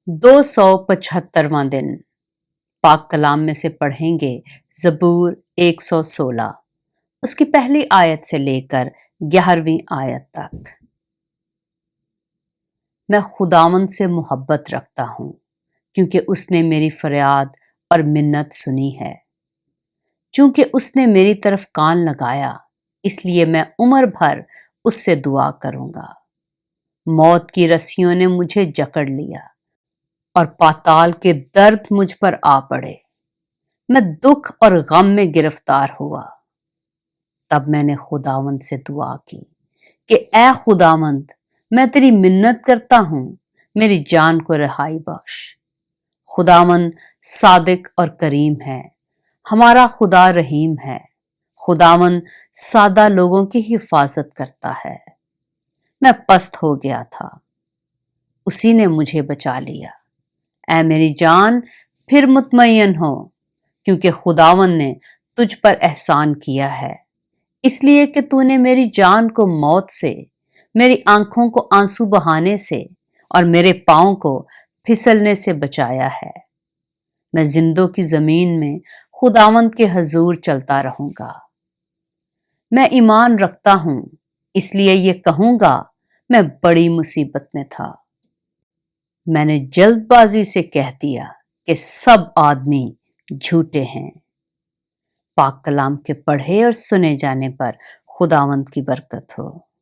275واں دن پاک کلام میں سے پڑھیں گے زبور 116 اس کی پہلی آیت سے لے کر 11ویں آیت تک۔ میں خداوند سے محبت رکھتا ہوں کیونکہ اس نے میری فریاد اور منت سنی ہے۔ چونکہ اس نے میری طرف کان لگایا اس لیے میں عمر بھر اس سے دعا کروں گا۔ موت کی رسیوں نے مجھے جکڑ لیا اور پاتال کے درد مجھ پر آ پڑے۔ میں دکھ اور غم میں گرفتار ہوا۔ تب میں نے خداوند سے دعا کی کہ اے خداوند، میں تیری منت کرتا ہوں، میری جان کو رہائی بخش۔ خداوند صادق اور کریم ہے، ہمارا خدا رحیم ہے۔ خداوند سادہ لوگوں کی حفاظت کرتا ہے۔ میں پست ہو گیا تھا، اسی نے مجھے بچا لیا۔ اے میری جان، پھر مطمئن ہو کیونکہ خداوند نے تجھ پر احسان کیا ہے، اس لیے کہ تو نے میری جان کو موت سے، میری آنکھوں کو آنسو بہانے سے اور میرے پاؤں کو پھسلنے سے بچایا ہے۔ میں زندوں کی زمین میں خداوند کے حضور چلتا رہوں گا۔ میں ایمان رکھتا ہوں اس لیے یہ کہوں گا، میں بڑی مصیبت میں تھا۔ میں نے جلد بازی سے کہہ دیا کہ سب آدمی جھوٹے ہیں۔ پاک کلام کے پڑھے اور سنے جانے پر خداوند کی برکت ہو۔